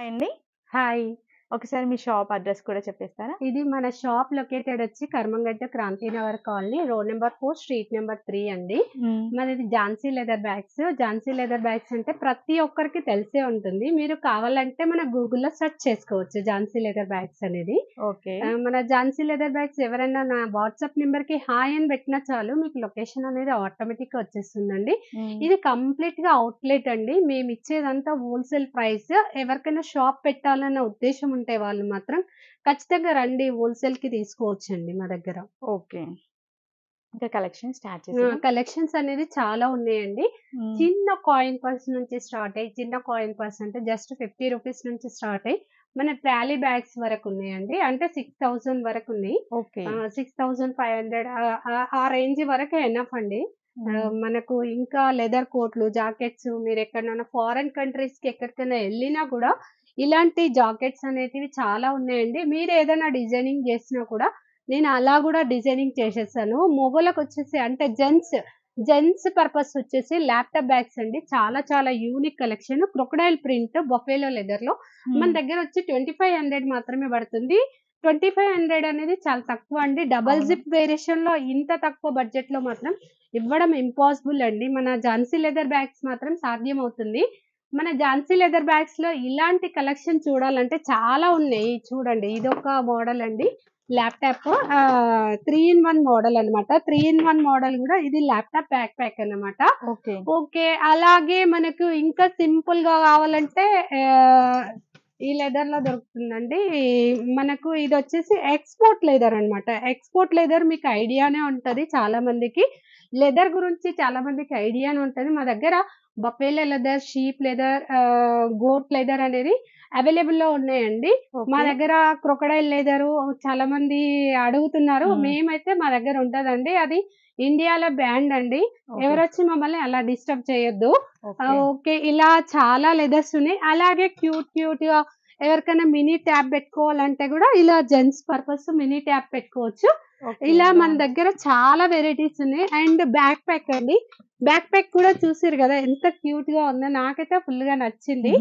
Hi అండి. Hi. ఒకసారి మీ shop address కూడా చెప్పేస్తారా? ఇది మన షాప్ లొకేటెడ్ వచ్చి Karmangadda Krantinagar colony, road number 4, street number 3 అండి. హ్మ్. మనది Jhansi leather bags. Jhansi leather bags అంటే ప్రతి ఒక్కరికి తెలిసే ఉంటుంది. మీరు కావాలంటే మన గూగుల్‌లో సెర్చ్ చేసుకోవచ్చు ఝాన్సీ లెదర్ బ్యాగ్స్ అనేది. ఓకే. మన ఝాన్సీ లెదర్ బ్యాగ్స్ ఎవరైనా నా వాట్సాప్ నంబర్‌కి హాయ్ అని పెట్టినా చాలు మీకు లొకేషన్ అనేది ఆటోమేటిక్‌గా వచ్చేస్తుందండి. హ్మ్. ఇది కంప్లీట్‌గా అవుట్‌లెట్ అండి. మేమిచ్చేదంతా హోల్‌సేల్ ప్రైస్. ఎవరికైనా షాప్ పెట్టాలన్న ఉద్దేశ్యం ఉంటే వాళ్ళు మాత్రం ఖచ్చితంగా రండి, హోల్‌సేల్‌కి తీసుకోవచ్చండి మా దగ్గర. ఓకే. ఇంకా కలెక్షన్ స్టార్ట్ చేసేద్దాం. కలెక్షన్స్ అనేది చాలా ఉన్నాయండి. హ్మ్. చిన్న కాయిన్ పర్స్ నుంచి స్టార్ట్ అయ్యి, చిన్న కాయిన్ పర్స్ అంటే జస్ట్ ₹50 నుంచి స్టార్ట్ అయ్యి, మన ట్రాలీ బ్యాగ్స్ వరకున్నాయండి. అంటే 6,000 వరకున్నాయి. ఓకే. 6,500 ఆ రేంజ్ వరకు ఎనఫ్ అండి. హ్మ్. మనకు ఇంకా లెదర్ కోట్లు, జాకెట్స్ మీరెక్కడైనా ఫారెన్ కంట్రీస్‌కి ఎక్కడికైనా ఎళ్ళినా కూడా ఇలాంటి జాకెట్స్ అనేటివి చాలా ఉన్నాయండి. మీరేదైనా డిజైనింగ్ జేసినా కూడా నేను అలా గూడా డిజైనింగ్ చేసేసాను. మొగోళ్ళకొచ్చేసి అంటే జెంట్స్ పర్పస్ వచ్చేసి ల్యాప్‌టాప్ బ్యాగ్స్ అండి. చాలా చాలా unique collection. Crocodile print buffalo లెదర్‌లో మన హ్మ్. దగ్గరొచ్చి 2500 మాత్రమే పడుతుంది. 2500 అనేది చాలా తక్కువ అండి. డబుల్ అవును. జిప్ వేరియేషన్‌లో ఇంత తక్కువ బడ్జెట్‌లో మాత్రం ఇవ్వడం ఇంపాసిబుల్ అండి. మన ఝాన్సీ లెదర్ బ్యాగ్స్ మాత్రం సాధ్యమవుతుంది. మన ఝాన్సీ లెదర్ బ్యాగ్స్‌లో ఇలాంటి కలెక్షన్ చూడాలంటే చాలా ఉన్నాయి. చూడండి, ఇదొక మోడల్ అండి. ల్యాప్‌టాప్ 3 ఇన్ 1 మోడల్ అన్నమాట. 3 ఇన్ 1 మోడల్ గూడా ఇది ల్యాప్‌టాప్ బ్యాక్ ప్యాక్ అన్నమాట. ఓకే. ఓకే. అలాగే మనకు ఇంకా సింపుల్‌గా కావాలంటే ఆహ్, ఈ లెదర్‌లో దొరుకుతుందండి. మనకు ఇదొచ్చేసి ఎక్స్‌పోర్ట్ లెదర్ అన్నమాట. ఎక్స్‌పోర్ట్ లెదర్ మీకు ఐడియానే ఉంటది చాలా మందికి. లెదర్ గురించి చాలా మందికి ఐడియానే ఉంటది. మా దగ్గర buffalo leather, sheep leather, goat leather అనేది అవైలబుల్‌లో ఉన్నాయండి. మా ఓకే. దగ్గర క్రొకొడైల్ లెదరు చాలా మంది అడుగుతున్నారు. హ్మ్. మేమైతే మా దగ్గర ఉంటదండి. అది ఇండియాలో బ్యాన్డ్ అండి. ఓకే. ఎవరొచ్చి మమ్మల్ని అలా డిస్టర్బ్ చేయొద్దు. ఓకే. ఓకే. ఇలా చాలా లెదర్స్ ఉన్నాయి. అలాగే క్యూట్‌గా ఎవరికైనా మినీ ట్యాబ్ పెట్టుకోవాలంటే గూడా ఇలా జెంట్స్ పర్పస్ మినీ ట్యాబ్ పెట్టుకోవచ్చు. ఓకే. ఇలా మన బావుంది. దగ్గర చాలా వెరైటీస్ ఉన్నాయి. అండ్ బ్యాక్ ప్యాక్ అండి. బ్యాక్ ప్యాక్ కూడా చూసిర్రు గదా! ఎంత క్యూట్‌గా ఉందో. నాకైతే ఫుల్‌గా నచ్చింది.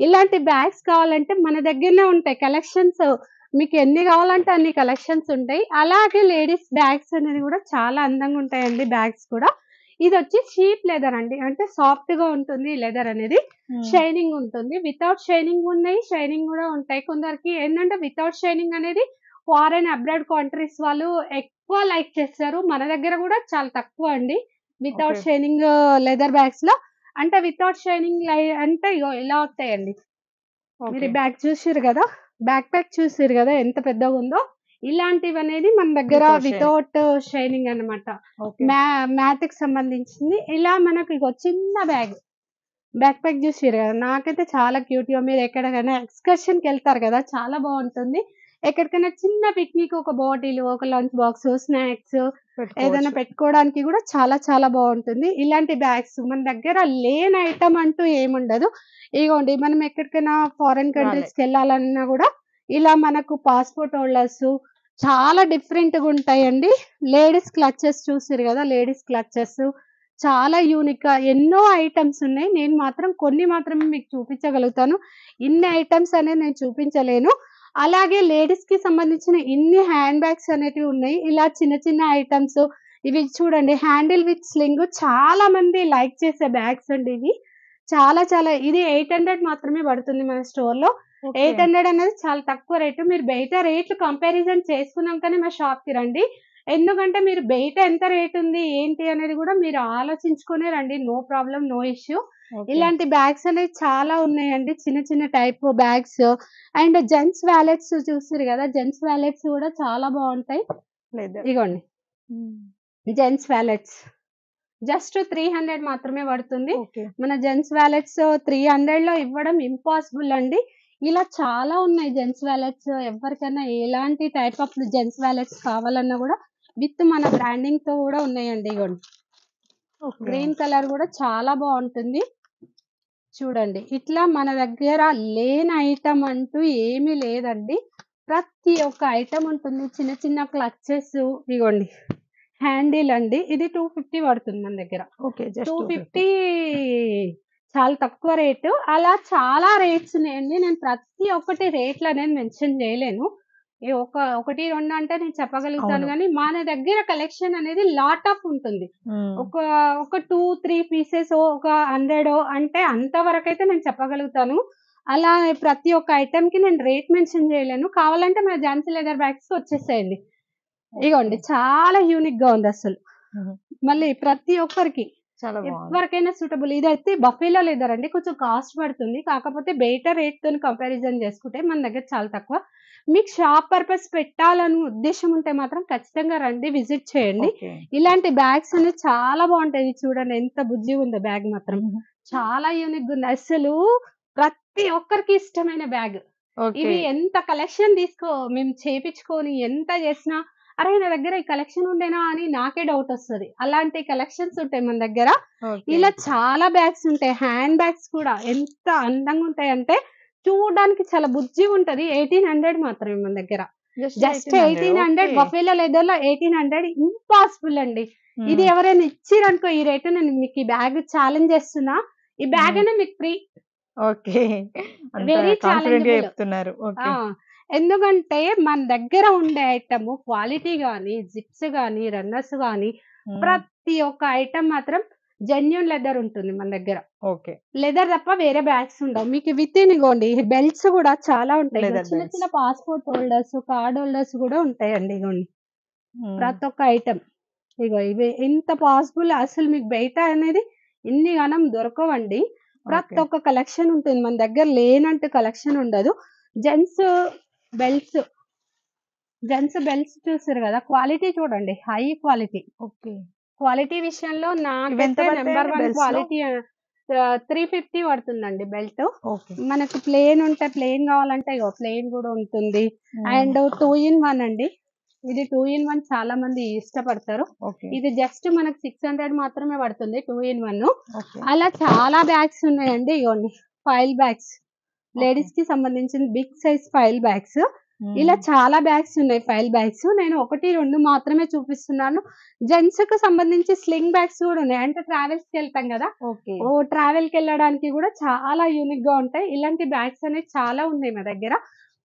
ఇలాంటి బ్యాగ్స్ కావాలంటే మన దగ్గరనే ఉంటాయి కలెక్షన్స్. మీకు ఎన్ని కావాలంటే అన్ని కలెక్షన్స్ ఉంటాయి. అలాగే లేడీస్ బ్యాగ్స్ అనేది గూడా చాలా అందంగా ఉంటాయండి బ్యాగ్స్ కూడా. ఇదొచ్చి షీప్ లెదర్ అండి. అంటే సాఫ్ట్‌గా ఉంటుంది ఈ లెదర్ అనేది. హ్మ్. షైనింగ్ ఉంటుంది. వితౌట్ షైనింగ్ ఉన్నాయి. షైనింగ్ గూడా ఉంటాయి. కొందరికి ఏంటంటే వితౌట్ షైనింగ్ అనేది ఫారెన్ అబ్రాడ్ కంట్రీస్ వాళ్ళు ఎక్కువ లైక్ చేస్తారు. మన దగ్గర గూడా చాలా తక్కువ అండి. ఓకే. వితౌట్ షైనింగ్ లెదర్ బ్యాగ్స్‌లో. అంటే వితౌట్ షైనింగ్ అంటే ఇగో ఇలా వస్తాయండి. మీరు ఓకే. ఈ బ్యాగ్ చూసిర్రు గదా! బ్యాక్ ప్యాక్ చూసిర్రు గదా! ఎంత పెద్దగుందో. ఇలాంటివనేది మన దగ్గర వితౌట్ షైనింగ్. వితౌట్ షైనింగ్ అన్నమాట. ఓకే. మ్యాట్‌కి సంబంధించింది. ఇలా మనకు ఇగో చిన్న బ్యాక్ ప్యాక్ చూసిర్రు గదా! నాకైతే చాలా క్యూట్‌గా మీరెక్కడికైనా ఎక్స్‌కర్షన్‌కెళ్తారు గదా! చాలా బావుంటుంది. ఎక్కడికైనా చిన్న పిక్నిక్ ఒక బాటిలు, ఒక లంచ్ బాక్సు, స్నాక్స్ ఏదైనా పెట్టుకోవచ్చు. పెట్టుకోవడానికి గూడా చాలా చాలా బావుంటుంది. ఇలాంటి బ్యాగ్స్ మన దగ్గర లేని ఐటెమ్ అంటూ ఏముండదు. ఇగోండి మనం ఎక్కడికైనా ఫారెన్ వాలెట్. కంట్రీస్‌కెళ్ళాలన్నా గూడా ఇలా మనకు పాస్‌పోర్ట్ హోల్డర్సు చాలా డిఫరెంట్‌గుంటాయండి. లేడీస్ క్లచెస్ చూసిర్రు గదా! లేడీస్ క్లచెస్ చాలా యూనిక్‌గా ఎన్నో ఐటెమ్స్ ఉన్నాయి. నేను మాత్రం కొన్ని మాత్రమే మీకు చూపించగలుగుతాను. ఇన్ని ఐటెమ్స్ అనేది నేను చూపించలేను. అలాగే లేడీస్‌కి సంబంధించిన ఇన్ని హ్యాండ్ బ్యాగ్స్ అనేటివి ఉన్నాయి. ఇలా చిన్న చిన్న ఐటెమ్స్ ఇవి చూడండి, హ్యాండిల్ విత్ స్లింగ్ చాలా మంది లైక్ చేసే బ్యాగ్స్ అండి ఇవి. చాలా చాలా ఇది 800 మాత్రమే పడుతుంది మన స్టోర్‌లో. ఓకే. 800 అనేది చాలా తక్కువ రేటు. మీరు బయట రేట్లు కంపారిజన్ చేసుకున్నాకనే మా షాప్‌కి రండి. ఎందుకంటే మీరు బయట ఎంత రేటుంది, ఏంటి అనేది గూడా మీరు ఆలోచించుకొనే రండి. No problem, no issue. Okay. ఇలాంటి బ్యాగ్స్ అనేవి చాలా ఉన్నాయండి. చిన్న చిన్న type bags and gents wallets చూసిర్రు గదా! జెంట్స్ వాలెట్స్ గూడా చాలా బావుంటాయి. లెదర్. ఇగోండి హ్మ్. Gents wallets. జస్ట్ 300 మాత్రమే పడుతుంది. ఓకే. మన జెంట్స్ వాలెట్స్ 300లో ఇవ్వడం ఇంపాసిబుల్ అండి. ఇలా చాలా ఉన్నాయి జెంట్స్ వాలెట్స్. ఎవ్వరికైనా ఎలాంటి టైప్ ఆఫ్ జెంట్స్ వాలెట్స్ కావాలన్నా గూడా విత్ మన బ్రాండింగ్‌తో గూడా ఉన్నాయండి. ఇగోండి. ఓకే. గ్రీన్ కలర్ గూడా చాలా బావుంటుంది. చూడండి, ఇట్లా మన దగ్గర లేని ఐటెమ్ అంటూ ఏమీ లేదండి. ప్రతి ఒక్క ఐటెమ్ ఉంటుంది. చిన్న చిన్న క్లచెస్ ఇగోండి. హ్యాండిల్ అండి. ఇది 250 పడుతుంది మన దగ్గర. ఓకే. జస్ట్ 250. 250 చాలా తక్కువ రేటు. అలా చాలా రేట్స్ ఉన్నాయండి. నేను ప్రతి ఒక్కటి రేట్లనేది మెన్షన్ జేయలేను. ఈ ఒక 1, 2 అంటే నేను చెప్పగలుగుతాను అవును. గానీ, మన దగ్గర కలెక్షన్ అనేది లాట్ ఆఫ్ ఉంటుంది. హ్మ్. ఒక ఒక 2, 3 పీసెసో, ఒక 100 అంటే అంతవరకైతే నేను చెప్పగలుగుతాను. అలా ప్రతి ఒక్క ఐటెమ్‌కి నేను రేట్ మెన్షన్ జేయలేను. కావాలంటే మన ఝాన్సీ లెదర్ బ్యాగ్స్‌కి వచ్చేసేయండి. ఇగోండి ఓకే. చాలా యూనిక్‌గా ఉందసలు. హుహు. మళ్ళీ ప్రతి ఒక్కరికి చాలా బాగుంది. ఎవరికైనా సూటబుల్. ఇదైతే బఫెలో లెదర్ అండి. కొంచెం కాస్ట్ పడుతుంది. కాకపోతే బయట రేట్‌తోని కంపారిజన్ చేసుకుంటే మన దగ్గర చాలా తక్కువ. మీకు షాప్ పర్పస్ పెట్టాలని ఉద్దేశ్యం ఉంటే మాత్రం ఖచ్చితంగా రండి. విజిట్ చేయండి. ఓకే. ఇలాంటి బ్యాగ్స్ అనేవి చాలా బావుంటాయి. ఇది చూడండి ఎంత బుజ్జిగుందో బ్యాగ్ మాత్రం. హుహు. చాలా యూనిక్‌గుంది. అస్సలు ప్రతి ఒక్కరికి ఇష్టమైన బ్యాగ్. ఓకే. ఇవి ఎంత కలెక్షన్ మేము చేపిచ్చుకొని ఎంత చేసినా, అరే! నా దగ్గర ఈ కలెక్షన్ ఉండేనా అని నాకే డౌటొస్తది. అలాంటి కలెక్షన్స్ ఉంటాయి మన దగ్గర. ఓకే. ఇలా చాలా బ్యాగ్స్ ఉంటాయి. హ్యాండ్ బ్యాగ్స్ కూడా ఎంత అందంగుంటాయంటే, చూడడానికి చాలా బుజ్జిగుంటది. 1800 మాత్రమే మన దగ్గర. Just just 1800 1800 okay. బఫెలో లెదర్‌లో 1800 ఇంపాసిబుల్ అండి. ఇది హ్మ్. ఎవరైనా ఇచ్చిరనుకో ఈ రేటు నేను మీకు ఈ బ్యాగ్ ఛాలెంజ్ చేస్తున్నా. ఈ బ్యాగ్ హ్మ్. అనేది మీకు ఫ్రీ. ఓకే. అంత వెరీ కాన్ఫిడెంట్‌గా ఛాలెంజబుల్. చెప్తున్నారు. ఆ! ఓకే. ఎందుకంటే మన దగ్గర ఉండే ఐటెము క్వాలిటీ గాని, జిప్స్ గాని, రన్నర్స్ గాని హ్మ్. ప్రతి ఒక్క ఐటెమ్ మాత్రం జెన్యూన్ లెదర్ ఉంటుంది మన దగ్గర. ఓకే. లెదర్ తప్ప వేరే బ్యాగ్స్ ఉండవు. మీకు వితిన్ ఇగోండి బెల్ట్స్ గూడా చాలా ఉంటాయి. ఇగో లెదర్ చిన్న బెల్ట్స్. చిన్న పాస్‌పోర్ట్ హోల్డర్స్, కార్డ్ హోల్డర్స్ గూడా ఉంటాయండి ఇగోండి. హ్మ్. ప్రతి ఒక్క ఐటెమ్. ఇగో ఇవి ఎంత పాసిబుల్ అసలు మీకు బయట అనేది ఇన్ని గనం దొరకవండి. ప్రతి ఓకే. ఒక్క కలెక్షన్ ఉంటుంది. మన దగ్గర లేనంటూ కలెక్షన్ ఉండదు. జెంట్స్ బెల్ట్స్, జెంట్స్ బెల్ట్స్ చూసారు గదా! క్వాలిటీ చూడండి. High quality. ఓకే. క్వాలిటీ విషయంలో ఇవెంత నాకైతే నంబర్ పడతాయండి 1 బెల్ట్స్‌లో? క్వాలిటీ 350 పడుతుందండి బెల్ట్. ఓకే. మనకు ప్లెయిన్ ఉంటే ప్లెయిన్ గావాలంటే ఇగో ప్లెయిన్ గూడా ఉంటుంది. హ్మ్. అండ్ 2 ఇన్ 1 అండి. ఇది 2 ఇన్ 1 చాలా మంది ఇష్టపడతారు. ఓకే. ఇది జస్ట్ మనకు 600 మాత్రమే పడుతుంది 2 ఇన్ 1. ఓకే. అలా చాలా బ్యాగ్స్ ఉన్నాయండి. ఇగోండి ఫైల్ బ్యాగ్స్. ఓకే. లేడీస్‌కి సంబంధించిన బిగ్ సైజ్ ఫైల్ బ్యాగ్స్. హ్మ్. ఇలా చాలా బ్యాగ్స్ ఉన్నాయి ఫైల్ బ్యాగ్స్. నేను 1, 2 మాత్రమే చూపిస్తున్నాను. జెంట్స్‌కి సంబంధించి స్లింగ్ బ్యాగ్స్ గూడా ఉన్నాయి. అంటే ట్రావెల్స్‌కెళ్తాం గదా! ఓకే. ట్రావెల్‌కెళ్ళడానికి గూడా చాలా యూనిక్‌గా ఉంటాయి. ఇలాంటి బ్యాగ్స్ అనేవి చాలా ఉన్నాయి మా దగ్గర.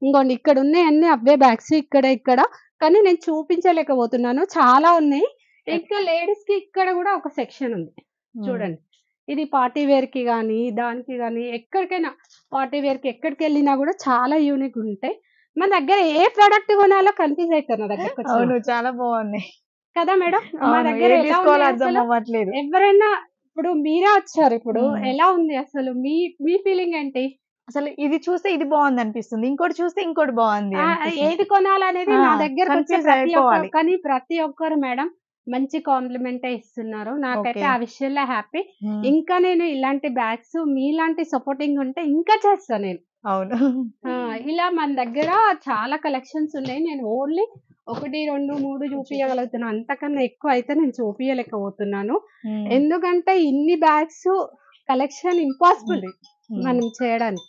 ఇంగోండి ఇక్కడ ఉన్నాయన్నీ అవే బ్యాగ్స్ ఇక్కడ. కానీ నేను చూపించలేకపోతున్నాను. చాలా ఉన్నాయి. ఇంకా లేడీస్‌కి ఇక్కడ గూడా ఒక సెక్షన్ ఉంది. హ్మ్. చూడండి. ఇది పార్టీ వేర్‌కి గాని, దానికి గాని ఎక్కడికైనా పార్టీ వేర్‌కి ఎక్కడికెళ్ళినా గూడా చాలా యూనిక్ ఉంటాయి. మన దగ్గర ఏ ప్రొడక్ట్ కొనాలో కన్‌ఫ్యూజ్ అయితారు నా దగ్గరకొచ్చిన అవును. చాలా బావున్నాయి. కదా మేడం! మా అవును. దగ్గర ఏది ఎలా తీసుకోవాలో అర్థం ఉన్నాయసలు? అవ్వట్లేదు. ఎవరైనా ఇప్పుడు మీరే వచ్చారిప్పుడు. హ్మ్. ఎలా ఉంది అసలు? మీ మీ ఫీలింగ్ ఏంటి? అసలు ఇది చూస్తే ఇది బావుందనిపిస్తుంది. ఇంకోటి చూస్తే ఇంకోటి బావుంది అనిపిస్తుంది. ఏది కొనాలనేది ఆ! నా దగ్గరకొచ్చే కన్‌ఫ్యూజ్ అయిపోవాలి. ప్రతి ఒక్కరు మేడం మంచి కాంప్లిమెంటే ఇస్తున్నారు. నాకైతే ఓకే. ఆ విషయంలో హ్యాపీ. హ్మ్. ఇంకా నేను ఇలాంటి బ్యాగ్స్ మీలాంటి సపోర్టింగ్ ఉంటే ఇంకా చేస్తా నేను. అవును. ఆ! ఇలా మన దగ్గర చాలా కలెక్షన్స్ ఉన్నాయి. నేను ఓన్లీ 1, 2, 3 చూపియగలుగుతున్నా. అంతకన్నా ఎక్కువ అయితే నేను చూపియలేకపోతున్నాను. హ్మ్. ఎందుకంటే ఇన్ని బ్యాగ్స్ కలెక్షన్ ఇంపాసిబుల్ ఉంది. హ్మ్. మనం చేయడానికి.